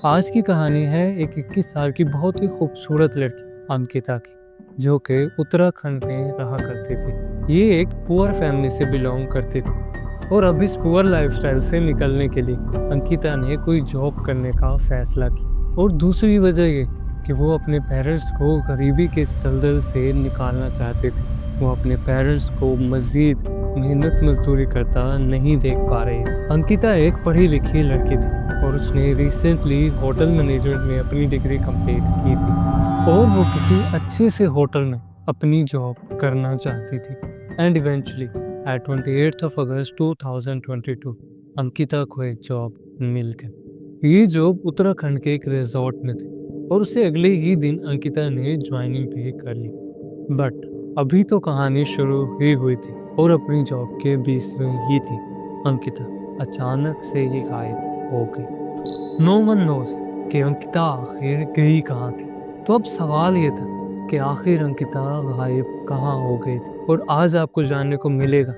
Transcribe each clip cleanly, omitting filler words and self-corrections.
आज की कहानी है एक 21 साल की बहुत ही खूबसूरत लड़की अंकिता की, जो कि उत्तराखंड में रहा करती थी। ये एक पुअर फैमिली से बिलोंग करती थी और अब इस पुअर लाइफस्टाइल से निकलने के लिए अंकिता ने कोई जॉब करने का फैसला किया। और दूसरी वजह ये कि वो अपने पेरेंट्स को गरीबी के इस दलदल से निकालना चाहते थे। वो अपने पेरेंट्स को मजीद मेहनत मजदूरी करता नहीं देख पा रही थी। अंकिता एक पढ़ी लिखी लड़की थी और उसने रिसेंटली होटल मैनेजमेंट में अपनी डिग्री कंप्लीट की थी और वो किसी अच्छे से होटल में अपनी जॉब करना चाहती थी। And eventually at 28th of August 2022 Ankita को एक जॉब मिल गई। ये जॉब उत्तराखंड के एक रिजॉर्ट में थी और उससे अगले ही दिन अंकिता ने ज्वाइनिंग भी कर ली। बट अभी तो कहानी शुरू ही हुई थी और अपनी जॉब के बीच में ही थी अंकिता अचानक से ही गायब हो गई। नो वन नोस कि अंकिता आखिर गई कहाँ थी। तो अब सवाल ये था कि आखिर अंकिता गायब कहाँ हो गई थी। और आज आपको जानने को मिलेगा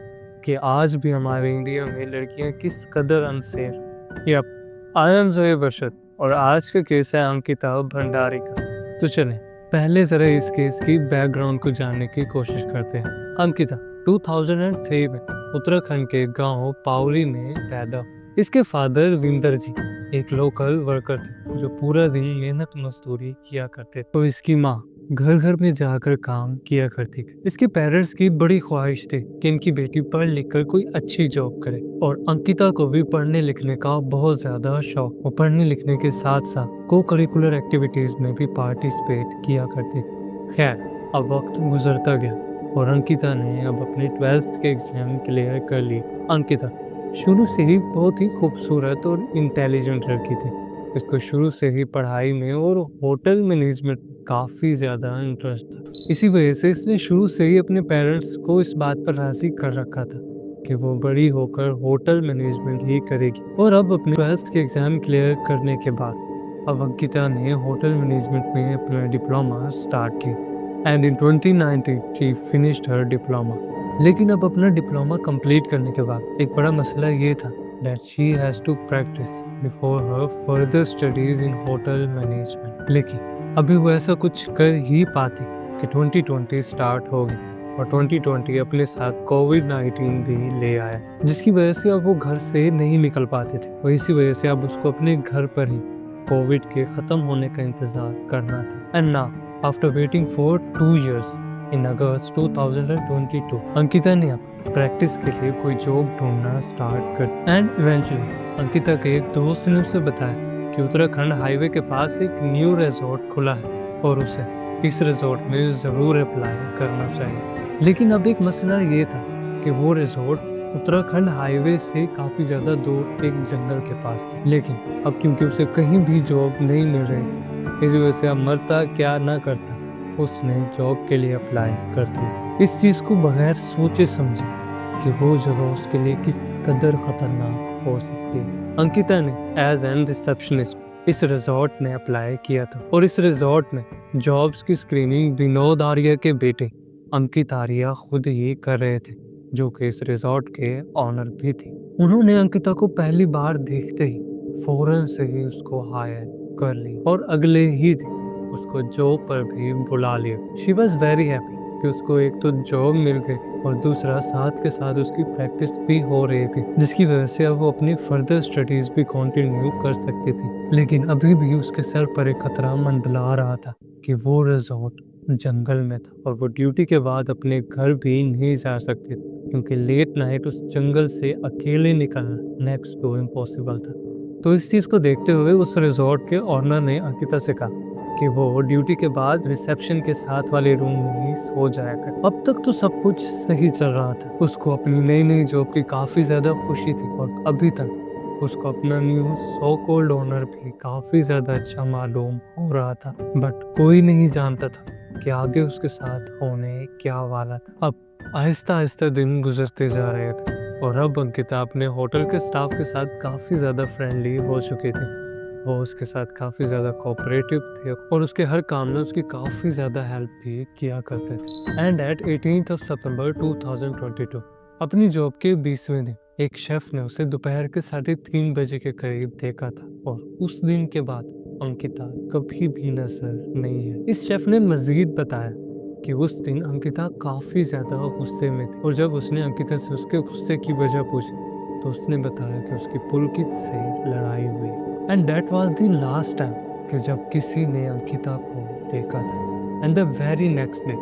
कि आज भी हमारे इंडिया में लड़कियां किस कदर अनसेफ। यप, आई एम जोए बरशत और आज का केस है अंकिता भंडारी का। तो चलें पहले जरा इस केस की बैकग्राउंड को जानने की कोशिश करते हैं। अंकिता 2003 में उत्तराखंड के गांव पावरी में पैदा हुई। इसके फादर विंदर जी एक लोकल वर्कर थे जो पूरा दिन मेहनत मजदूरी किया करते थे। तो इसकी माँ घर घर में जाकर काम किया करती थी। इसके पेरेंट्स की बड़ी ख्वाहिश थी कि इनकी बेटी पढ़ लिख कर कोई अच्छी जॉब करे और अंकिता को भी पढ़ने लिखने का बहुत ज्यादा शौक। वो पढ़ने लिखने के साथ साथ को करिकुलर एक्टिविटीज में भी पार्टिसिपेट किया करती थी। खैर अब वक्त गुजरता गया और अंकिता ने अब अपने 12th के एग्जाम क्लियर कर लिए। अंकिता शुरू से ही बहुत ही खूबसूरत और इंटेलिजेंट लड़की थी। इसको शुरू से ही पढ़ाई में और होटल मैनेजमेंट काफी ज्यादा इंटरेस्ट था। इसी वजह से इसने शुरू से ही अपने पेरेंट्स को इस बात पर राजी कर रखा था कि वो बड़ी होकर होटल मैनेजमेंट ही करेगी। और अब अपने 12th के एग्जाम क्लियर करने के बाद अब अंकिता ने होटल मैनेजमेंट में अपना डिप्लोमा स्टार्ट किया and in 2019 she finished her diploma. लेकिन अब अपना डिप्लोमा कंप्लीट करने के बाद एक बड़ा मसला ये था that she has to practice before her further studies in hotel management। लेकिन अभी वो ऐसा कुछ कर ही पाती कि 2020 स्टार्ट हो गई और 2020 अपने साथ कोविड-19 भी ले आया, जिसकी वजह से अब वो घर से नहीं निकल पाते थे और इसी वजह से अब उसको अपने घर पर ही कोविड के खत्म होने का इंतजार करना था। And now after waiting for 2 years इन अगस्त 2022 अंकिता ने अब प्रैक्टिस के लिए कोई जॉब ढूंढना स्टार्ट कर। एंड इवेंचुअली अंकिता के एक दोस्त ने उसे बताया कि उत्तराखंड हाईवे के पास एक न्यू रिजॉर्ट खुला है और उसे इस रिजॉर्ट में जरूर अप्लाई करना चाहिए। लेकिन अब एक मसला ये था कि वो रिजॉर्ट उत्तराखंड हाईवे से काफी ज्यादा दूर एक जंगल के पास था। लेकिन अब क्योंकि उसे कहीं भी जॉब नहीं मिल रही, इस वजह से अब मरता क्या ना करता, उसने जॉब के लिए अप्लाई कर दी। इस चीज को बगैर सोचे समझे कि वो जगह उसके लिए किस कदर खतरनाक हो सकती है। अंकिता ने एज एन रिसेप्शनिस्ट इस रिजॉर्ट में अप्लाई किया था और इस रिजॉर्ट में जॉब्स की स्क्रीनिंग विनोद आर्या के बेटे अंकित आर्या खुद ही कर रहे थे, जो कि इस रिजॉर्ट के ऑनर भी थे। उन्होंने अंकिता को पहली बार देखते ही फौरन से ही उसको हायर कर ली और अगले ही दिन उसको जॉब पर भी बुला लिया। शी वॉज वेरी हैप्पी कि उसको एक तो जॉब मिल गई और दूसरा साथ के साथ उसकी प्रैक्टिस भी हो रही थी, जिसकी वजह से अब वो अपनी फर्दर स्टडीज भी कंटिन्यू कर सकती थी। लेकिन अभी भी उसके सर पर एक खतरा मंडला रहा था कि वो रिजॉर्ट जंगल में था और वो ड्यूटी के बाद अपने घर भी नहीं जा सकती थी, क्योंकि लेट नाइट उस जंगल से अकेले निकलना नेक्स्ट टू इम्पॉसिबल था। तो इस चीज को देखते हुए उस रिजॉर्ट के ऑनर ने अंकिता से कहा कि वो ड्यूटी के बाद रिसेप्शन के साथ वाले रूम में ही सो जाया कर। अब तक तो सब कुछ सही चल रहा था, उसको अपनी नई नई जॉब की काफी ज्यादा खुशी थी और अभी तक उसको अपना न्यू सो कॉल्ड ओनर भी काफी ज्यादा अच्छा मालूम हो रहा था। बट कोई नहीं जानता था कि आगे उसके साथ होने क्या वाला था। अब आहिस्ता आहिस्ता दिन गुजरते जा रहे थे और अब अंकिता अपने होटल के स्टाफ के साथ काफी ज्यादा फ्रेंडली हो चुकी थी। वो उसके साथ काफी ज्यादा कोऑपरेटिव थे और उसके हर काम में उसकी काफी ज्यादा हेल्प भी किया करते थे। And eight 18th of September 2022 अपनी जॉब के 20वें दिन एक शेफ ने उसे दोपहर के 3:30 के करीब देखा था और उस दिन के बाद अंकिता कभी भी नजर नहीं है। इस शेफ ने मजीद बताया कि उस दिन अंकिता काफी ज्यादा गुस्से में थी और जब उसने अंकिता से उसके गुस्से की वजह पूछी तो उसने बताया कि उसकी पुलकित से लड़ाई हुई and that was the last time कि जब किसी ने अंकिता को देखा था। And the very next day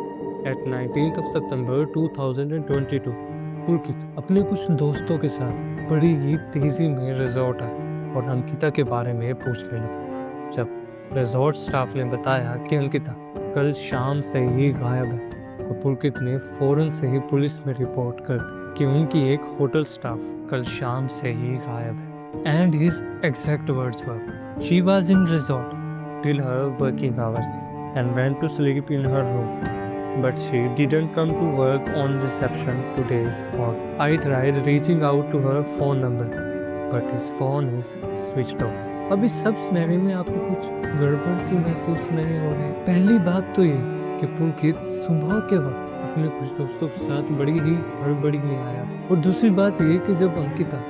at 19th of September 2022 पुलकित अपने कुछ दोस्तों के साथ बड़ी ही तेजी में रिजॉर्ट आए और अंकिता के बारे में पूछने लगे। जब रिजॉर्ट स्टाफ ने बताया कि अंकिता कल शाम से ही गायब है तो पुलकित ने फौरन से ही पुलिस में रिपोर्ट कर दी कि उनकी एक होटल स्टाफ कल शाम से ही गायब है। And his exact words were she was in resort till her working hours and went to sleep in her room but she didn't come to work on reception today or I tried reaching out to her phone number but his phone is switched off। अब इस सब scenario में आपको कुछ गड़बड़ सी महसूस नहीं हो रही? पहली बात तो ये कि पुलकित सुबह के वक्त अपने कुछ दोस्तों के साथ बड़ी ही हड़बड़ी में आया था और दूसरी बात ये कि जब अंकिता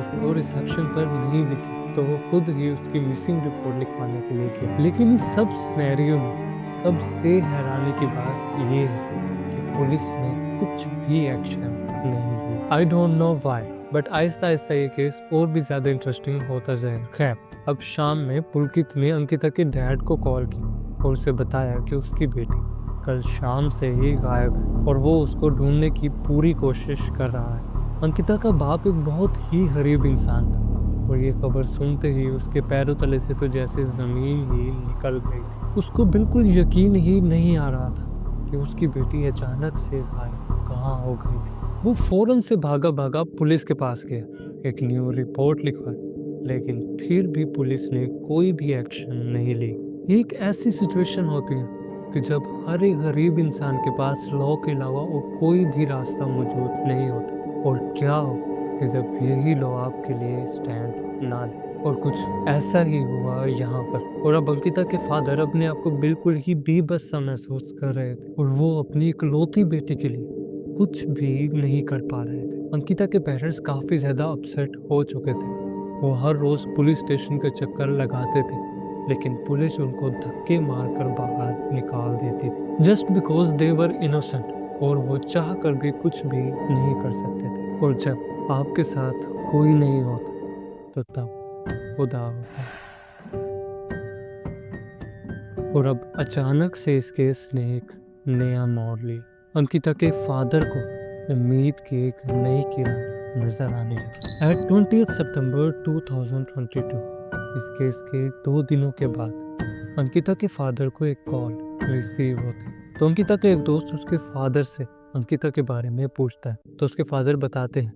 उसको रिसेप्शन पर नहीं दिखी तो वो खुद ही उसकी मिसिंग रिपोर्ट लिखवाने के लिए गया। लेकिन इस सब सिनेरियो में सबसे हैरानी की बात ये है कि पुलिस ने कुछ भी एक्शन नहीं लिया। I don't know why but Aahista Aahista ये केस और भी ज्यादा इंटरेस्टिंग होता जाएगा। खैर अब शाम में पुलकित ने अंकिता के डैड को कॉल की और उसे बताया कि उसकी बेटी कल शाम से ही गायब है और वो उसको ढूंढने की पूरी कोशिश कर रहा है। अंकिता का बाप एक बहुत ही गरीब इंसान था और ये खबर सुनते ही उसके पैरों तले से तो जैसे जमीन ही निकल गई थी। उसको बिल्कुल यकीन ही नहीं आ रहा था कि उसकी बेटी अचानक से गायब कहाँ हो गई थी। वो फौरन से भागा भागा पुलिस के पास गया, एक न्यू रिपोर्ट लिखवाई, लेकिन फिर भी पुलिस ने कोई भी एक्शन नहीं ली। एक ऐसी सिचुएशन होती है कि जब हर एक गरीब इंसान के पास लॉ के अलावा और कोई भी रास्ता मौजूद नहीं होता और क्या हो कि जब यही लॉ आपके लिए स्टैंड ना ले। और कुछ ऐसा ही हुआ यहाँ पर और अब अंकिता के फादर अपने आप को बिल्कुल ही बेबस सा महसूस कर रहे थे और वो अपनी इकलौती बेटी के लिए कुछ भी नहीं कर पा रहे थे। अंकिता के पेरेंट्स काफी ज्यादा अपसेट हो चुके थे। वो हर रोज पुलिस स्टेशन का चक्कर लगाते थे लेकिन पुलिस उनको धक्के मारकर बाहर निकाल देती थी just because they were innocent और वो चाह कर भी कुछ भी नहीं कर सकते थे। और जब आपके साथ कोई नहीं होता तो तब खुदा होता है। और अब अचानक से इस केस ने एक नया मोड़ लिया। अंकिता के फादर को उम्मीद की एक नई किरण नजर आने लगी। एट 20th September 2022 इस केस के 2 दिनों के बाद अंकिता के फादर को एक कॉल रिसीव होती तो अंकिता का एक दोस्त उसके फादर से अंकिता के बारे में पूछता है तो उसके फादर बताते हैं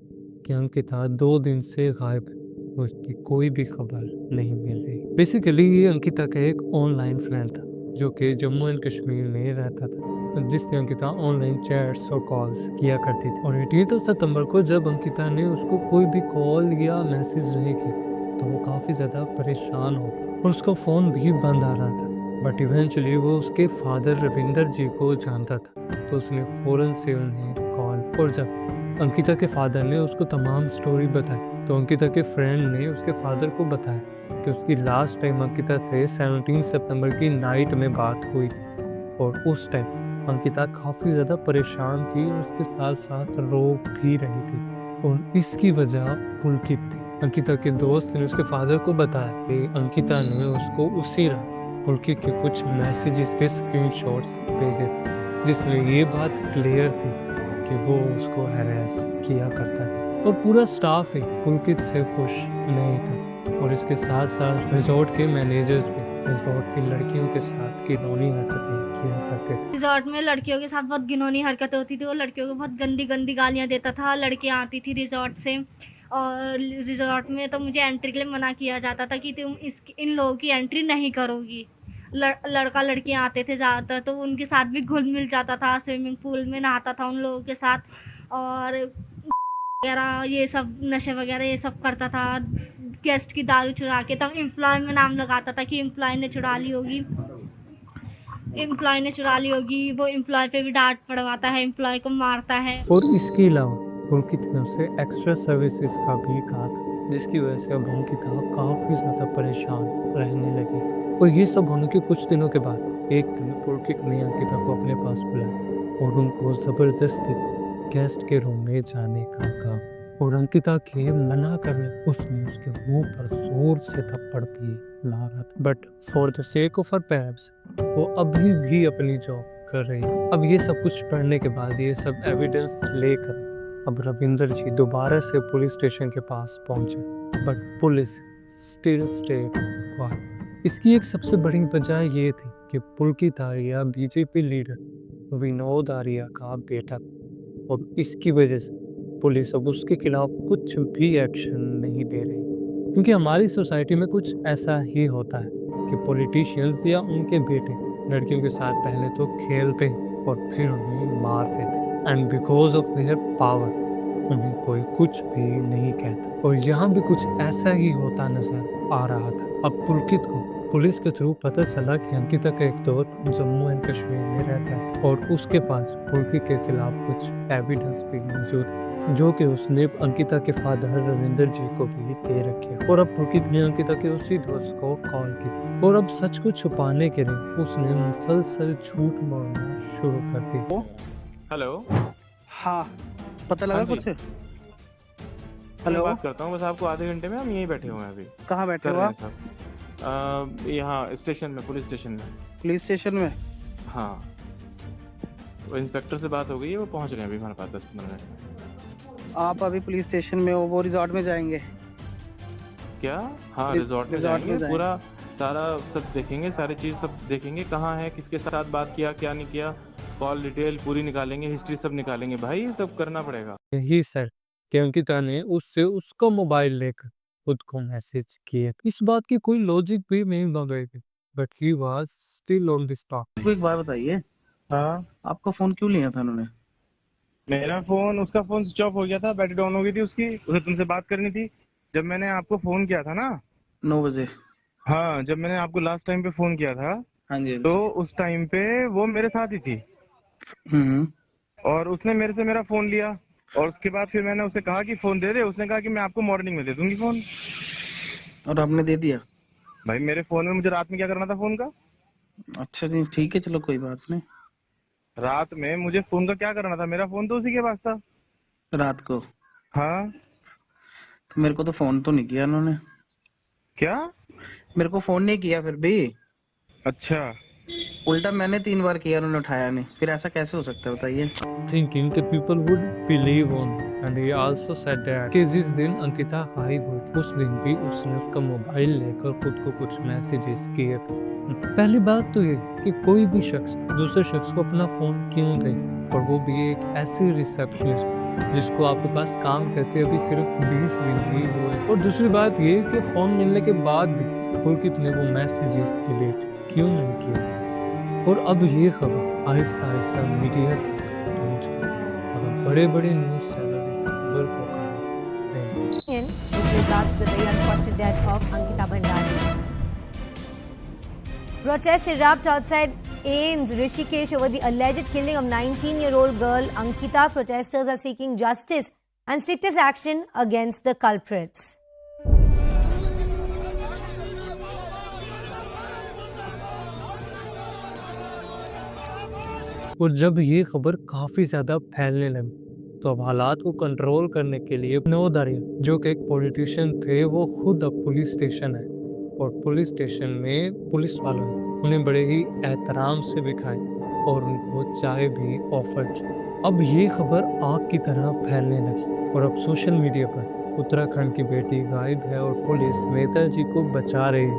कि अंकिता 2 दिन से गायब है, उसकी कोई भी खबर नहीं मिल रही। बेसिकली ये अंकिता का एक ऑनलाइन फ्रेंड था जो कि जम्मू एंड कश्मीर में रहता था जिससे अंकिता ऑनलाइन चैट्स और कॉल्स किया करती थी। और 18 सितंबर को जब अंकिता ने उसको कोई भी कॉल या मैसेज नहीं की तो वो काफ़ी ज़्यादा परेशान हो गई और उसका फ़ोन भी बंद आ रहा था। बट इवेंचुअली वो उसके फादर रविंदर जी को जानता था तो उसने फ़ौरन से उन्हें कॉल और जब अंकिता के फादर ने उसको तमाम स्टोरी बताई तो अंकिता के फ्रेंड ने उसके फादर को बताया कि उसकी लास्ट टाइम अंकिता से 17 सितंबर की नाइट में बात हुई थी और उस टाइम अंकिता काफ़ी ज़्यादा परेशान थी और उसके साथ साथ रो भी रही थी और इसकी वजह पुलकित थी। अंकिता के दोस्त ने उसके फादर को बताया कि अंकिता ने उसको उसी रात पुलकित के कुछ मैसेजेस के स्क्रीनशॉट्स भेजे थे जिसमें ये बात क्लियर थी कि वो उसको हैरेस किया करता था और पूरा स्टाफ ही पुलकित से खुश नहीं था। और इसके साथ साथ रिजॉर्ट के मैनेजर्स भी रिजॉर्ट की लड़कियों के साथ घिनौनी हरकतें किया करते थे। रिजॉर्ट में लड़कियों के साथ बहुत घिनौनी हरकतें होती थी। वो लड़कियों को बहुत गंदी गंदी गालियाँ देता था। लड़कियाँ आती थी रिजॉर्ट से और रिजॉर्ट में तो मुझे एंट्री के लिए मना किया जाता था कि तुम इन लोगों की एंट्री नहीं करोगी। लड़का लड़कियाँ आते थे ज़्यादातर तो उनके साथ भी घुल मिल जाता था। स्विमिंग पूल में नहाता था उन लोगों के साथ और वगैरह ये सब नशे वगैरह ये सब करता था। गेस्ट की दारू चुरा के तब एम्प्लॉय में नाम लगाता था कि एम्प्लॉय ने चुरा ली होगी। वो एम्प्लॉय पे भी डांट पड़वाता है, एम्प्लॉय को मारता है। और इसके अलावा पुलकित ने उसे एक्स्ट्रा सर्विसेज का भी कहा था, जिसकी वजह से अब अंकिता काफी ज्यादा परेशान रहने लगी। और ये सब होने के कुछ दिनों के बाद एक दिन पुलकित ने अंकिता को अपने पास बुलाया और उनको जबरदस्ती गेस्ट के रूम में जाने का कहा। और अंकिता के मना करने उसने उसके मुंह पर जोर से थप्पड़ दिए ला रहा था। But for the sake of her parents वो अभी भी अपनी जॉब कर रही थी। अब ये सब कुछ पढ़ने के बाद ये सब एविडेंस लेकर अब रविंदर जी दोबारा से पुलिस स्टेशन के पास पहुंचे, but police still stayed quiet. इसकी एक सबसे बड़ी वजह ये थी कि पुलकित आर्या बीजेपी लीडर विनोद आर्या का बेटा था और इसकी वजह से पुलिस अब उसके खिलाफ कुछ भी एक्शन नहीं दे रही, क्योंकि हमारी सोसाइटी में कुछ ऐसा ही होता है कि पॉलिटिशियंस या उनके बेटे लड़कियों के साथ पहले तो खेलते और फिर उन्हें मार देते, and because of their power उन्हें कोई कुछ भी नहीं कहता। और यहाँ भी कुछ ऐसा ही होता नजर आ रहा था। अब पुलकित को पुलिस के थ्रू पता चला कि अंकिता का एक दोस्त जम्मू एंड कश्मीर में रहता है और उसके पास पुलकित के खिलाफ कुछ एविडेंस भी मौजूद है, जो कि उसने अंकिता के फादर रविंदर जी को भी दे रखे। और अब पुलकित ने अंकिता के उसी दोस्त को कॉल की और अब सच को छुपाने के लिए उसने मुसलसल झूठ बोलना शुरू कर दिया। हेलो। हाँ, पता लगा हाँ जी। कुछ? मैं हेलो, बात करता हूँ बस आपको आधे घंटे में। हम यहीं बैठे हुए हैं अभी। कहाँ बैठे कर हो रहे आप? हैं सब यहाँ स्टेशन में, पुलिस स्टेशन में। पुलिस स्टेशन में? हाँ, तो इंस्पेक्टर से बात हो गई है, वो पहुँच रहे हैं अभी हमारे पास 10-15 मिनट में। आप अभी पुलिस स्टेशन में हो, वो रिजॉर्ट में जाएंगे? क्या? हाँ, रिजॉर्ट में रिजॉर्ट में जाएंगे, पूरा सारा सब देखेंगे, सारी चीज़ सब देखेंगे, कहाँ है, किसके साथ बात किया, क्या नहीं किया, कॉल डिटेल पूरी निकालेंगे, हिस्ट्री सब निकालेंगे। भाई ये सब करना पड़ेगा। यही सर कि अंकिता ने उससे उसका मोबाइल लेकर खुद को मैसेज किए। इस बात की कोई लॉजिक भी नहीं लग रही थी, but he was still on this talk. आपको एक बात बताइए, हाँ, आपका फोन क्यों लिया था उन्होंने? मेरा फोन, उसका फोन स्विच ऑफ हो गया था, बैटरी डाउन हो गई थी उसकी, उसे तुमसे बात करनी थी। जब मैंने आपको फोन किया था ना, 9 बजे। हाँ, जब मैंने आपको लास्ट टाइम पे फोन किया था, हाँ जी। तो उस टाइम पे वो मेरे साथ ही थी हम्म। और उसने मेरे से मेरा फोन लिया और उसके बाद फिर मैंने उसे कहा कि फोन दे दे। उसने कहा कि मैं आपको मॉर्निंग में दे दूंगी फोन। और आपने दे दिया? भाई मेरे फोन में मुझे रात में क्या करना था फोन का? अच्छा जी, ठीक है, चलो कोई बात नहीं। रात में मुझे फोन का क्या करना था? मेरा फोन तो उसी के पास था। रात को हाँ। तो मेरे को तो फोन तो नहीं किया उन्होंने। क्या? मेरे को फोन नहीं किया फिर भी। अच्छा, उल्टा मैंने 3 बार किया, उन्होंने उठाया नहीं। फिर ऐसा कैसे हो सकता है बताइए? Thinking that people would believe on this, and he also said that कि जिस दिन अंकिता आई हुई थी उस दिन भी उसने उसका मोबाइल लेकर खुद को कुछ मैसेजेस किए थे। पहली बात तो ये कि कोई भी शख्स दूसरे शख्स को अपना फोन क्यों दे, और वो भी एक ऐसी रिसेप्शनिस्ट जिसको आपके पास काम करते अभी सिर्फ 20 दिन ही हुए। और दूसरी बात ये कि फोन मिलने के बाद भी पुलकित ने वो मैसेजेस डिलीट क्यों नहीं किए। और अब ये खबर आहिस्ता आहिस्ता मीडिया तक पहुंच गई और अब बड़े-बड़े न्यूज़ चैनल इस खबर को कवर देंगे। which results in the very unfortunate death of Ankita Bhandari. Protests erupt outside AIIMS Rishikesh over the alleged killing of 19-year-old girl Ankita. Protesters are seeking justice and strictest action against the culprits. और जब ये खबर काफी ज्यादा फैलने लगी तो अब हालात को कंट्रोल करने के लिए विनोद आर्या, जो कि एक पॉलिटिशियन थे, वो खुद अब पुलिस स्टेशन है और पुलिस स्टेशन में पुलिस वालों ने उन्हें बड़े ही एहतराम से बिठाए और उनको चाय भी ऑफर की। अब ये खबर आग की तरह फैलने लगी और अब सोशल मीडिया पर उत्तराखंड की बेटी गायब है और पुलिस नेताजी को बचा रही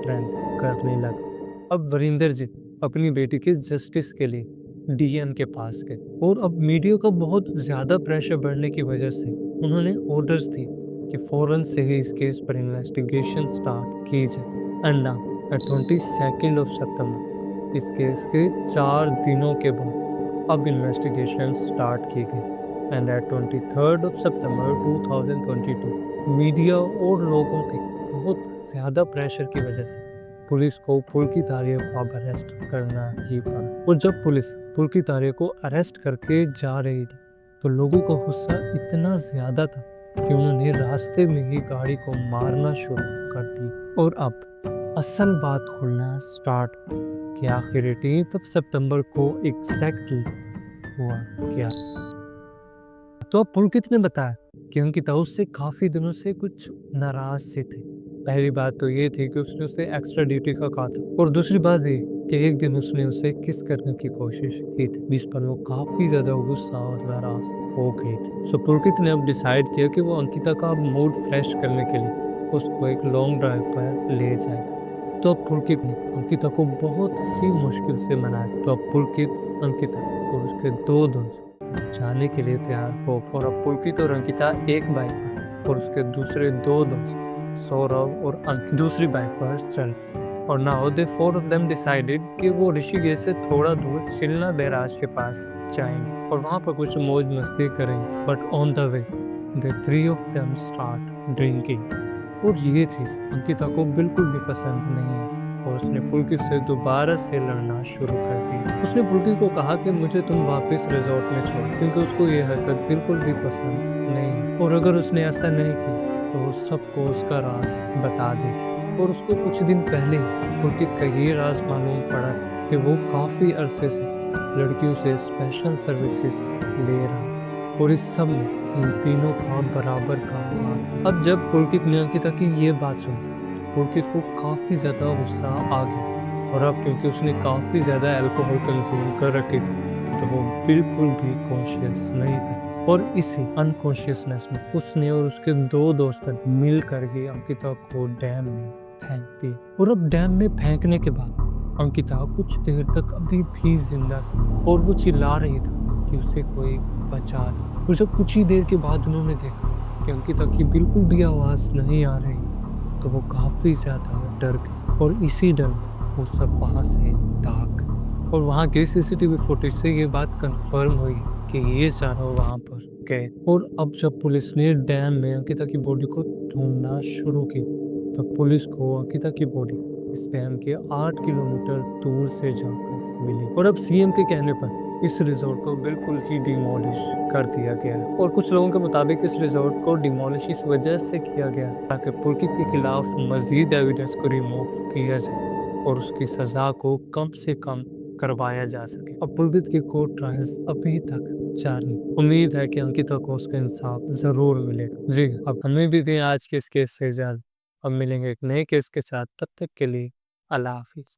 ट्रेंड करने लगा। अब वरिंदर जी अपनी बेटी के जस्टिस के लिए डीएम के पास गए और अब मीडिया का बहुत ज्यादा प्रेशर बढ़ने की वजह से उन्होंने ऑर्डर्स दिए कि फौरन से ही इस केस पर इन्वेस्टिगेशन स्टार्ट की जाए। एंड नाउ एट 22 ऑफ सितंबर इस केस के 4 दिनों के बाद अब इन्वेस्टिगेशन स्टार्ट की गई। And at 23 of September 2022 media और लोगों के बहुत ज्यादा प्रेशर की वजह से पुलिस को पुलकित आर्या को अब अरेस्ट करना ही पड़ा। और जब पुलिस पुलकित आर्या को अरेस्ट करके जा रही थी तो लोगों का गुस्सा इतना ज्यादा था कि उन्होंने रास्ते में ही गाड़ी को मारना शुरू कर दी। और अब असल बात खुलना स्टार्ट कि आखिर 18 सितंबर को एग्जैक्टली हुआ क्या। तो अब पुलकित ने बताया कि अंकिता उससे काफी दिनों से कुछ नाराज से थे। पहली बात तो ये थी कि उसने उसे एक्स्ट्रा ड्यूटी का कहा था, और दूसरी बात ये कि एक दिन उसने उसे किस करने की कोशिश की थी, जिस पर वो काफी ज्यादा गुस्सा और नाराज हो गई थी। सो पुलकित ने अब डिसाइड किया कि वो अंकिता का मूड फ्रेश करने के लिए उसको एक लॉन्ग ड्राइव पर ले जाएगा। तो अब पुलकित ने अंकिता को बहुत ही मुश्किल से मनाया। तो अब पुलकित, अंकिता और उसके दो दोस्त जाने के लिए तैयार हो, और अब पुलकित और अंकिता एक बाइक पर और उसके दूसरे दो दोस्त सौरभ और अंकित दूसरी बाइक पर चल। और now they four of them decided कि वो ऋषिकेश से थोड़ा दूर चिल्ला बैराज के पास जाएंगे और वहां पर कुछ मौज मस्ती करेंगे। But on the way the three of them start drinking, और ये चीज अंकिता को बिल्कुल भी पसंद नहीं है, और उसने पुलकित से दोबारा से लड़ना शुरू कर दी। उसने पुलकित को कहा कि मुझे तुम वापस रिजॉर्ट में छोड़ो, क्योंकि उसको ये हरकत बिल्कुल भी पसंद नहीं है, और अगर उसने ऐसा नहीं किया तो वो सबको उसका राज बता देगी। और उसको कुछ दिन पहले पुलकित का ये राज मालूम पड़ा कि वो काफी अरसे से लड़कियों से स्पेशल सर्विसेज ले रहा, और इस सब में इन तीनों का बराबर का हाथ। अब जब पुलकित ने अंकिता की ये बात सुनी, पुलकित को काफी ज्यादा गुस्सा आ गया, और अब क्योंकि उसने काफी ज्यादा अल्कोहल कंज्यूम कर रखी थी तो वो बिल्कुल भी कॉन्शियस नहीं था। और इसी अनकॉन्शियसनेस में उसने और उसके दो दोस्त मिल करके अंकिता को डैम में फेंक दिया। और अब डैम में फेंकने के बाद अंकिता कुछ देर तक अभी भी जिंदा थी, और वो चिल्ला रही थी कि उसे कोई बचा ले। और जब कुछ ही देर के बाद उन्होंने देखा कि अंकिता की बिल्कुल भी आवाज नहीं आ रही, तो वो काफी ज्यादा डर गई, और इसी डर वो सब वहां से भाग। और वहां के सीसीटीवी फुटेज से ये बात कंफर्म हुई कि ये चारों वहां पर गए। और अब जब पुलिस ने डैम में अंकिता की बॉडी को ढूंढना शुरू की, तो पुलिस को अंकिता की बॉडी इस डैम के 8 किलोमीटर दूर से जाकर मिली। और अब सीएम के कहने पर इस रिजॉर्ट को बिल्कुल ही डिमोलिश कर दिया गया है। और कुछ लोगों के मुताबिक इस रिजॉर्ट को डिमोलिश इस वजह से किया गया ताकि पुलकित के खिलाफ मजीद एविडेंस को रिमूव किया जाए और उसकी सजा को कम से कम करवाया जा सके। अब पुलकित के कोर्ट ट्रायल्स अभी तक जारी। उम्मीद है कि अंकिता को उसका इंसाफ जरूर मिलेगा। जी, अब हमें भी दें आज के इस केस से जल्द। अब मिलेंगे एक नए केस के साथ, तब तक के लिए अल्लाह हाफिज।